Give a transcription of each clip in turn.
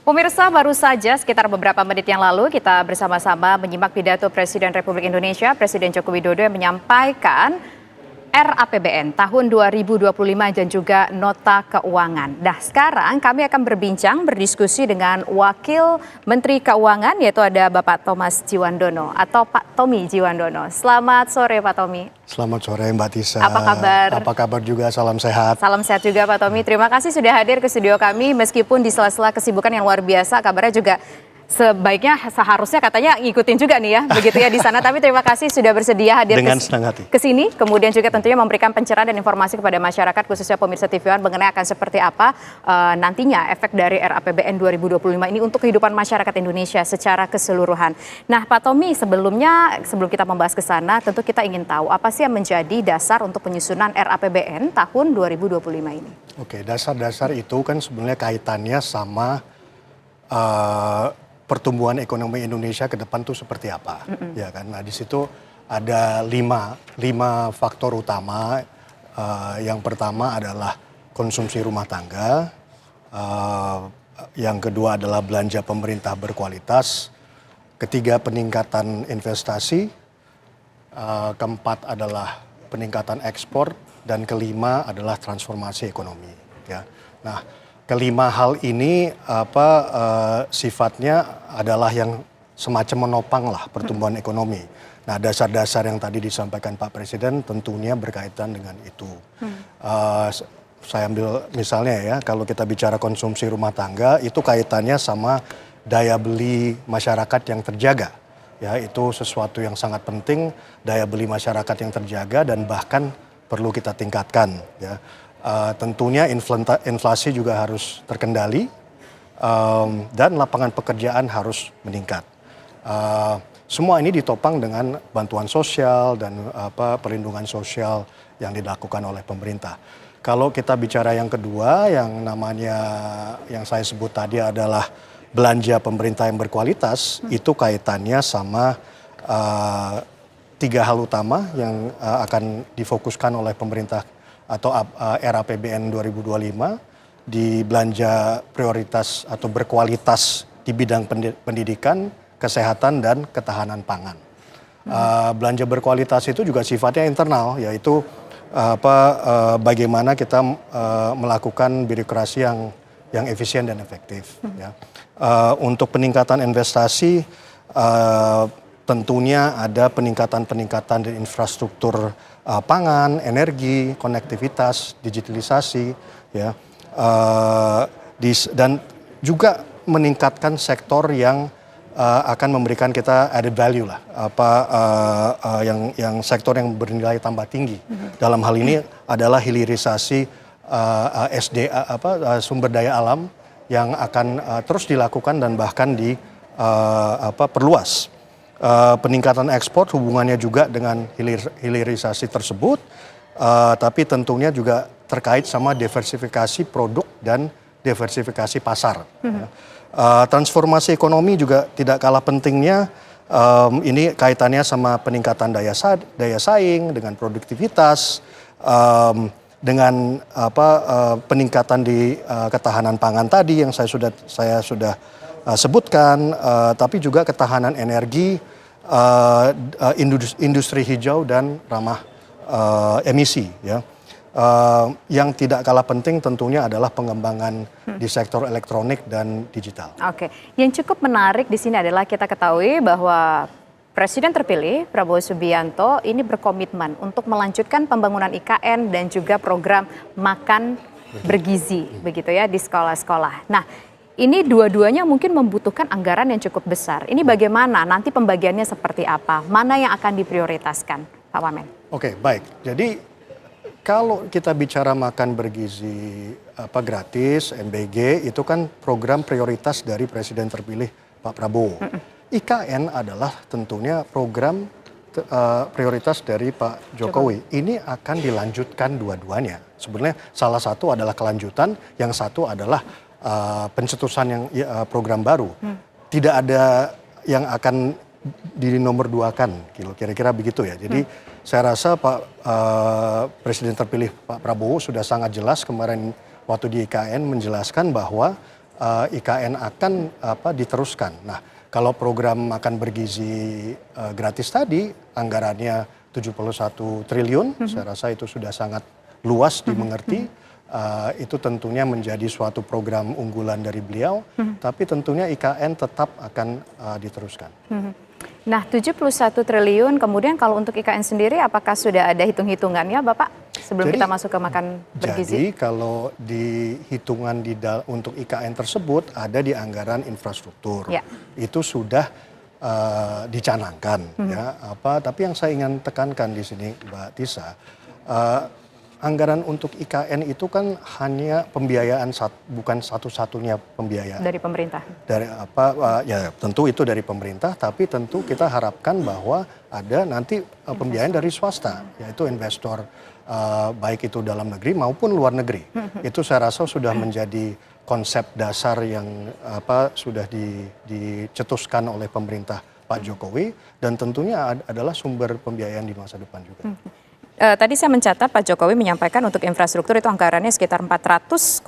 Pemirsa, baru saja sekitar beberapa menit yang lalu kita bersama-sama menyimak pidato Presiden Republik Indonesia, Presiden Joko Widodo yang menyampaikan RAPBN tahun 2025 dan juga nota keuangan. Nah, sekarang kami akan berbincang, berdiskusi dengan Wakil Menteri Keuangan, yaitu ada Bapak Thomas Djiwandono atau Pak Tommy Djiwandono. Selamat sore Pak Tommy. Selamat sore Mbak Tisa. Apa kabar? Apa kabar juga, salam sehat. Salam sehat juga Pak Tommy. Terima kasih sudah hadir ke studio kami meskipun di sela-sela kesibukan yang luar biasa, kabarnya juga sebaiknya seharusnya katanya ngikutin juga nih ya, begitu ya di sana. Tapi terima kasih sudah bersedia hadir dengan senang hati ke sini. Kemudian juga tentunya memberikan pencerahan dan informasi kepada masyarakat khususnya pemirsa TV One mengenai akan seperti apa nantinya efek dari RAPBN 2025 ini untuk kehidupan masyarakat Indonesia secara keseluruhan. Nah, Pak Tommy, sebelum kita membahas ke sana, tentu kita ingin tahu apa sih yang menjadi dasar untuk penyusunan RAPBN tahun 2025 ini. Oke, dasar-dasar itu kan sebenarnya kaitannya sama pertumbuhan ekonomi Indonesia ke depan tuh seperti apa, ya kan? Nah, di situ ada lima faktor utama. Yang pertama adalah konsumsi rumah tangga, yang kedua adalah belanja pemerintah berkualitas, ketiga peningkatan investasi, keempat adalah peningkatan ekspor, dan kelima adalah transformasi ekonomi. Ya, nah. Kelima hal ini sifatnya adalah yang semacam menopang lah pertumbuhan ekonomi. Nah, dasar-dasar yang tadi disampaikan Pak Presiden tentunya berkaitan dengan itu. Saya ambil misalnya ya, kalau kita bicara konsumsi rumah tangga itu kaitannya sama daya beli masyarakat yang terjaga. Ya, itu sesuatu yang sangat penting, daya beli masyarakat yang terjaga dan bahkan perlu kita tingkatkan. Ya. Tentunya inflasi juga harus terkendali dan lapangan pekerjaan harus meningkat. Semua ini ditopang dengan bantuan sosial dan perlindungan sosial yang dilakukan oleh pemerintah. Kalau kita bicara yang kedua, yang saya sebut tadi adalah belanja pemerintah yang berkualitas, itu kaitannya sama tiga hal utama yang akan difokuskan oleh pemerintah atau RAPBN 2025 di belanja prioritas atau berkualitas di bidang pendidikan, kesehatan, dan ketahanan pangan. Belanja berkualitas itu juga sifatnya internal, yaitu bagaimana kita melakukan birokrasi yang efisien dan efektif. Ya. Untuk peningkatan investasi, tentunya ada peningkatan di infrastruktur pangan, energi, konektivitas, digitalisasi, ya, dan juga meningkatkan sektor yang akan memberikan kita added value lah, yang sektor yang bernilai tambah tinggi. Dalam hal ini adalah hilirisasi sumber daya alam yang akan terus dilakukan dan bahkan perluas. Peningkatan ekspor hubungannya juga dengan hilirisasi tersebut, tapi tentunya juga terkait sama diversifikasi produk dan diversifikasi pasar. Transformasi ekonomi juga tidak kalah pentingnya, ini kaitannya sama peningkatan daya saing, dengan produktivitas, dengan peningkatan di ketahanan pangan tadi yang saya sudah sebutkan, tapi juga ketahanan energi, industri hijau dan ramah emisi. Ya. Yang tidak kalah penting tentunya adalah pengembangan di sektor elektronik dan digital. Oke, yang cukup menarik di sini adalah kita ketahui bahwa Presiden terpilih Prabowo Subianto ini berkomitmen untuk melanjutkan pembangunan IKN dan juga program makan bergizi, begitu ya, di sekolah-sekolah. Nah, ini dua-duanya mungkin membutuhkan anggaran yang cukup besar. Ini bagaimana? Nanti pembagiannya seperti apa? Mana yang akan diprioritaskan, Pak Wamen? Oke, baik. Jadi kalau kita bicara makan bergizi gratis, MBG, itu kan program prioritas dari Presiden terpilih Pak Prabowo. IKN adalah tentunya program prioritas dari Pak Jokowi. Ini akan dilanjutkan dua-duanya. Sebenarnya salah satu adalah kelanjutan, yang satu adalah pencetusan yang program baru. Tidak ada yang akan dinomor duakan, kira-kira begitu ya. Jadi saya rasa Presiden terpilih Pak Prabowo sudah sangat jelas kemarin waktu di IKN menjelaskan bahwa IKN akan diteruskan. Nah, kalau program makan bergizi gratis tadi anggarannya 71 triliun, saya rasa itu sudah sangat luas dimengerti. Itu tentunya menjadi suatu program unggulan dari beliau, tapi tentunya IKN tetap akan diteruskan. Nah, 71 triliun, kemudian kalau untuk IKN sendiri apakah sudah ada hitung-hitungannya Bapak sebelum kita masuk ke makan bergizi? Jadi kalau di hitungan untuk IKN tersebut ada di anggaran infrastruktur. Ya. Itu sudah dicanangkan. Ya, tapi yang saya ingin tekankan di sini Mbak Tisa, anggaran untuk IKN itu kan hanya pembiayaan, bukan satu-satunya pembiayaan. Dari pemerintah? Ya tentu itu dari pemerintah, tapi tentu kita harapkan bahwa ada nanti pembiayaan dari swasta, yaitu investor, baik itu dalam negeri maupun luar negeri. Itu saya rasa sudah menjadi konsep dasar yang sudah dicetuskan oleh pemerintah Pak Jokowi, dan tentunya adalah sumber pembiayaan di masa depan juga. Tadi saya mencatat Pak Jokowi menyampaikan untuk infrastruktur itu anggarannya sekitar 400,3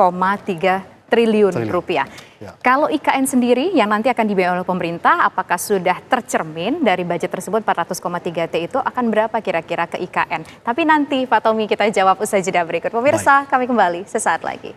triliun rupiah. Ya. Kalau IKN sendiri yang nanti akan dibiayai oleh pemerintah, apakah sudah tercermin dari budget tersebut 400,3 T itu akan berapa kira-kira ke IKN? Tapi nanti Pak Tommy kita jawab usai jeda berikut. Pemirsa, kami kembali sesaat lagi.